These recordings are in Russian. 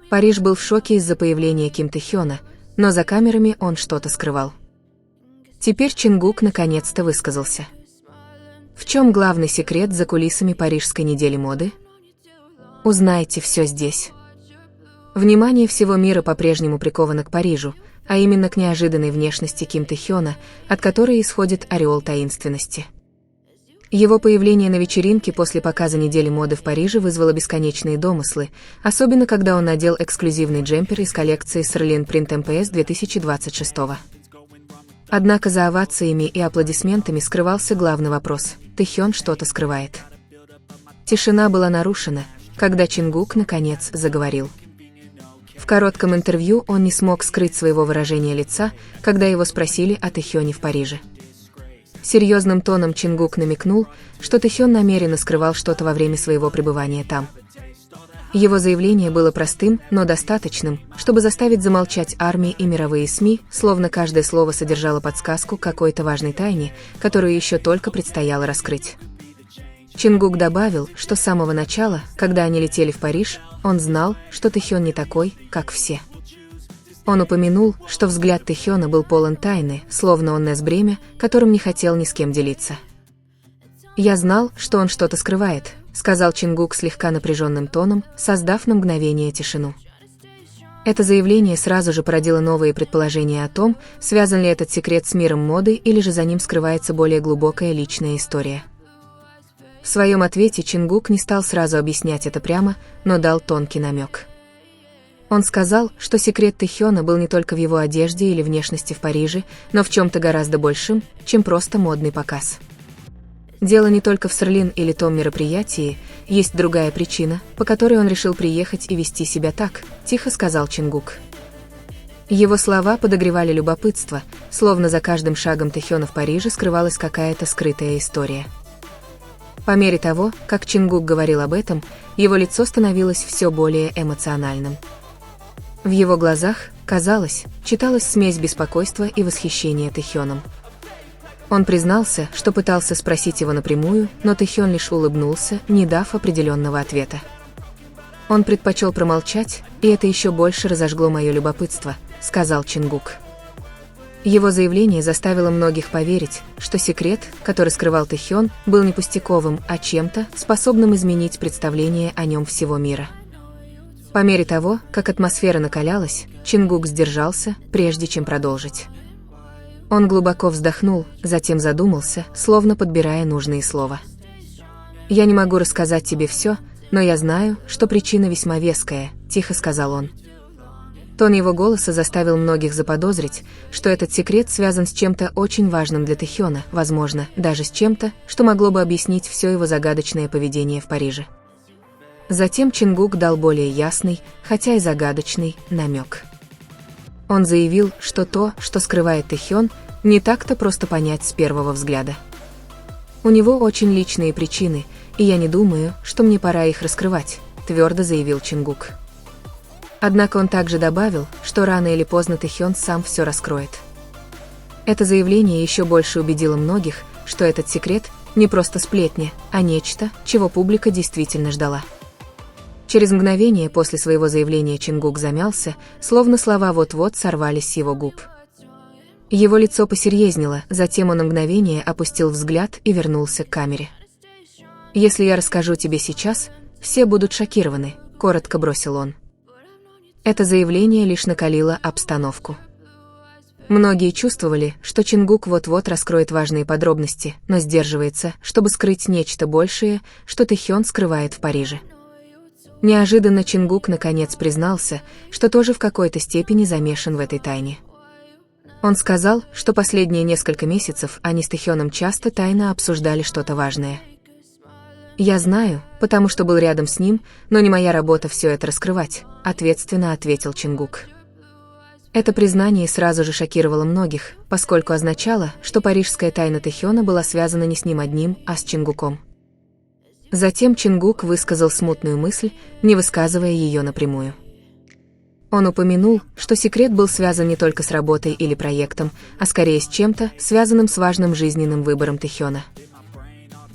Париж был в шоке из-за появления Ким Тэ-хёна, но за камерами он что-то скрывал. Теперь Чингук наконец-то высказался. В чем главный секрет за кулисами Парижской недели моды? Узнаете все здесь. Внимание всего мира по-прежнему приковано к Парижу, а именно к неожиданной внешности Ким Тэ-хёна, от которой исходит ореол таинственности. Его появление на вечеринке после показа недели моды в Париже вызвало бесконечные домыслы, особенно когда он надел эксклюзивный джемпер из коллекции Celine Print MPS 2026. Однако за овациями и аплодисментами скрывался главный вопрос – Тэ-хён что-то скрывает. Тишина была нарушена, когда Чингук наконец заговорил. В коротком интервью он не смог скрыть своего выражения лица, когда его спросили о Тэ-хёне в Париже. Серьезным тоном Чингук намекнул, что Тэ-хён намеренно скрывал что-то во время своего пребывания там. Его заявление было простым, но достаточным, чтобы заставить замолчать армии и мировые СМИ, словно каждое слово содержало подсказку к какой-то важной тайне, которую еще только предстояло раскрыть. Чингук добавил, что с самого начала, когда они летели в Париж, он знал, что Тэ-хён не такой, как все. Он упомянул, что взгляд Тэ-хёна был полон тайны, словно он нес бремя, которым не хотел ни с кем делиться. «Я знал, что он что-то скрывает», — сказал Чингук слегка напряженным тоном, создав на мгновение тишину. Это заявление сразу же породило новые предположения о том, связан ли этот секрет с миром моды или же за ним скрывается более глубокая личная история. В своем ответе Чингук не стал сразу объяснять это прямо, но дал тонкий намек. Он сказал, что секрет Тэ-хёна был не только в его одежде или внешности в Париже, но в чем-то гораздо большем, чем просто модный показ. Дело не только в Celine или том мероприятии, есть другая причина, по которой он решил приехать и вести себя так, тихо сказал Чингук. Его слова подогревали любопытство, словно за каждым шагом Тэ-хёна в Париже скрывалась какая-то скрытая история. По мере того, как Чингук говорил об этом, его лицо становилось все более эмоциональным. В его глазах, казалось, читалась смесь беспокойства и восхищения Тэ-хёном. Он признался, что пытался спросить его напрямую, но Тэ-хён лишь улыбнулся, не дав определенного ответа. Он предпочел промолчать, и это еще больше разожгло мое любопытство, сказал Чингук. Его заявление заставило многих поверить, что секрет, который скрывал Тэ-хён, был не пустяковым, а чем-то, способным изменить представление о нем всего мира. По мере того, как атмосфера накалялась, Чингук сдержался, прежде чем продолжить. Он глубоко вздохнул, затем задумался, словно подбирая нужные слова. «Я не могу рассказать тебе все, но я знаю, что причина весьма веская», — тихо сказал он. Тон его голоса заставил многих заподозрить, что этот секрет связан с чем-то очень важным для Тэ-хёна, возможно, даже с чем-то, что могло бы объяснить все его загадочное поведение в Париже. Затем Чингук дал более ясный, хотя и загадочный, намек. Он заявил, что то, что скрывает Тэ-хён, не так-то просто понять с первого взгляда. У него очень личные причины, и я не думаю, что мне пора их раскрывать, твердо заявил Чингук. Однако он также добавил, что рано или поздно Тэ-хён сам все раскроет. Это заявление еще больше убедило многих, что этот секрет не просто сплетня, а нечто, чего публика действительно ждала. Через мгновение после своего заявления Чингук замялся, словно слова вот-вот сорвались с его губ. Его лицо посерьезнело, затем он на мгновение опустил взгляд и вернулся к камере. «Если я расскажу тебе сейчас, все будут шокированы», — коротко бросил он. Это заявление лишь накалило обстановку. Многие чувствовали, что Чингук вот-вот раскроет важные подробности, но сдерживается, чтобы скрыть нечто большее, что Тэ-хён скрывает в Париже. Неожиданно Чингук наконец признался, что тоже в какой-то степени замешан в этой тайне. Он сказал, что последние несколько месяцев они с Тэ-хёном часто тайно обсуждали что-то важное. «Я знаю, потому что был рядом с ним, но не моя работа все это раскрывать», — ответственно ответил Чингук. Это признание сразу же шокировало многих, поскольку означало, что парижская тайна Тэ-хёна была связана не с ним одним, а с Чингуком. Затем Чингук высказал смутную мысль, не высказывая ее напрямую. Он упомянул, что секрет был связан не только с работой или проектом, а скорее с чем-то, связанным с важным жизненным выбором Тэ-хёна.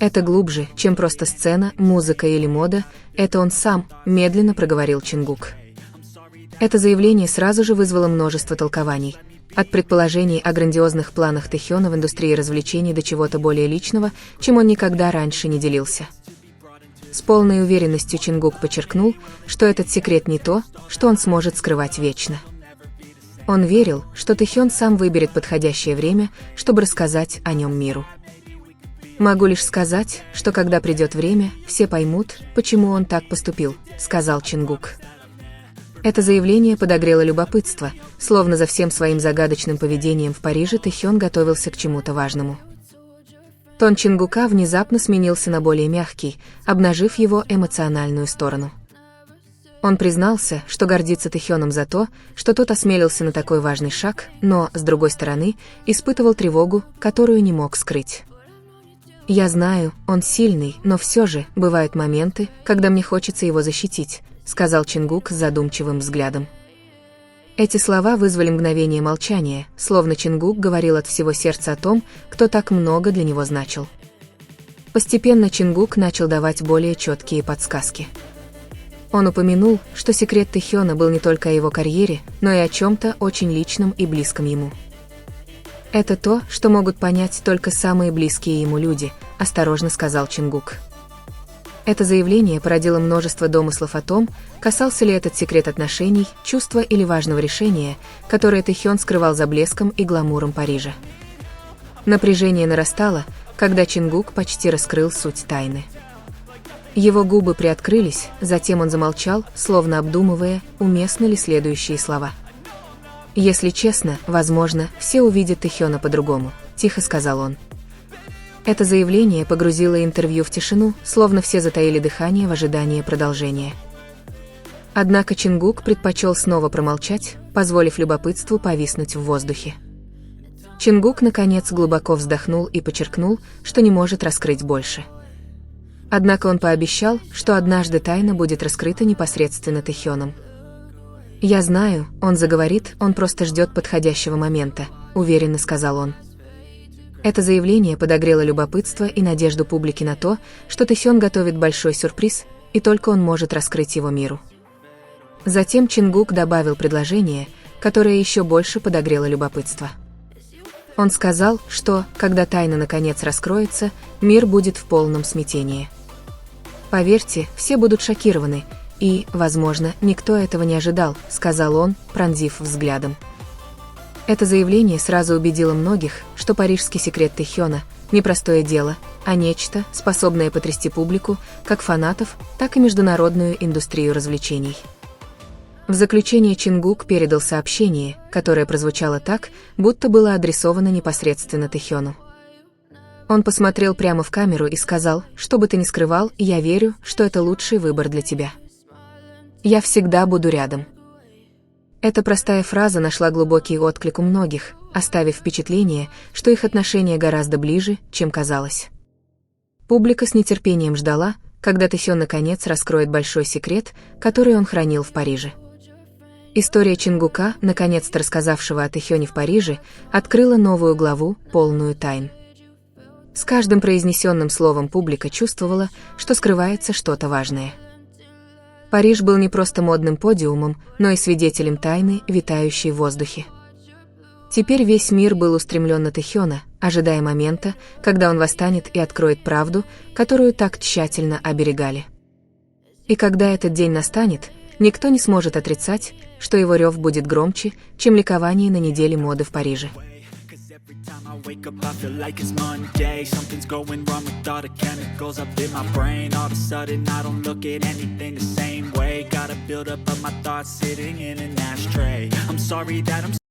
Это глубже, чем просто сцена, музыка или мода, это он сам, медленно проговорил Чингук. Это заявление сразу же вызвало множество толкований. От предположений о грандиозных планах Тэхёна в индустрии развлечений до чего-то более личного, чем он никогда раньше не делился. С полной уверенностью Чингук подчеркнул, что этот секрет не то, что он сможет скрывать вечно. Он верил, что Тэхён сам выберет подходящее время, чтобы рассказать о нем миру. «Могу лишь сказать, что когда придет время, все поймут, почему он так поступил», — сказал Чингук. Это заявление подогрело любопытство, словно за всем своим загадочным поведением в Париже Тэхён готовился к чему-то важному. Тон Чингука внезапно сменился на более мягкий, обнажив его эмоциональную сторону. Он признался, что гордится Тэхёном за то, что тот осмелился на такой важный шаг, но, с другой стороны, испытывал тревогу, которую не мог скрыть. «Я знаю, он сильный, но все же бывают моменты, когда мне хочется его защитить», — сказал Чингук с задумчивым взглядом. Эти слова вызвали мгновение молчания, словно Чингук говорил от всего сердца о том, кто так много для него значил. Постепенно Чингук начал давать более четкие подсказки. Он упомянул, что секрет Тэхёна был не только о его карьере, но и о чем-то очень личном и близком ему. «Это то, что могут понять только самые близкие ему люди», — осторожно сказал Чингук. Это заявление породило множество домыслов о том, касался ли этот секрет отношений, чувства или важного решения, которое Тэхён скрывал за блеском и гламуром Парижа. Напряжение нарастало, когда Чингук почти раскрыл суть тайны. Его губы приоткрылись, затем он замолчал, словно обдумывая, уместны ли следующие слова. «Если честно, возможно, все увидят Тэхёна по-другому», — тихо сказал он. Это заявление погрузило интервью в тишину, словно все затаили дыхание в ожидании продолжения. Однако Чингук предпочел снова промолчать, позволив любопытству повиснуть в воздухе. Чингук, наконец, глубоко вздохнул и подчеркнул, что не может раскрыть больше. Однако он пообещал, что однажды тайна будет раскрыта непосредственно Тэхёном. «Я знаю, он заговорит, он просто ждет подходящего момента», — уверенно сказал он. Это заявление подогрело любопытство и надежду публики на то, что Тэхён готовит большой сюрприз, и только он может раскрыть его миру. Затем Чингук добавил предложение, которое еще больше подогрело любопытство. Он сказал, что, когда тайна наконец раскроется, мир будет в полном смятении. «Поверьте, все будут шокированы, и, возможно, никто этого не ожидал», — сказал он, пронзив взглядом. Это заявление сразу убедило многих, что парижский секрет Тэхёна – не простое дело, а нечто, способное потрясти публику, как фанатов, так и международную индустрию развлечений. В заключение Чингук передал сообщение, которое прозвучало так, будто было адресовано непосредственно Тэхёну. Он посмотрел прямо в камеру и сказал: «Что бы ты ни скрывал, я верю, что это лучший выбор для тебя. Я всегда буду рядом». Эта простая фраза нашла глубокий отклик у многих, оставив впечатление, что их отношения гораздо ближе, чем казалось. Публика с нетерпением ждала, когда Тэхён наконец раскроет большой секрет, который он хранил в Париже. История Чингука, наконец-то рассказавшего о Тэхёне в Париже, открыла новую главу, полную тайн. С каждым произнесенным словом публика чувствовала, что скрывается что-то важное. Париж был не просто модным подиумом, но и свидетелем тайны, витающей в воздухе. Теперь весь мир был устремлен на Тэхёна, ожидая момента, когда он восстанет и откроет правду, которую так тщательно оберегали. И когда этот день настанет, никто не сможет отрицать, что его рев будет громче, чем ликование на неделе моды в Париже. I wake up, I feel like it's Monday. Something's going wrong with all the chemicals up in my brain. All of a sudden I don't look at anything the same way. Gotta build up of my thoughts sitting in an ashtray. I'm sorry that I'm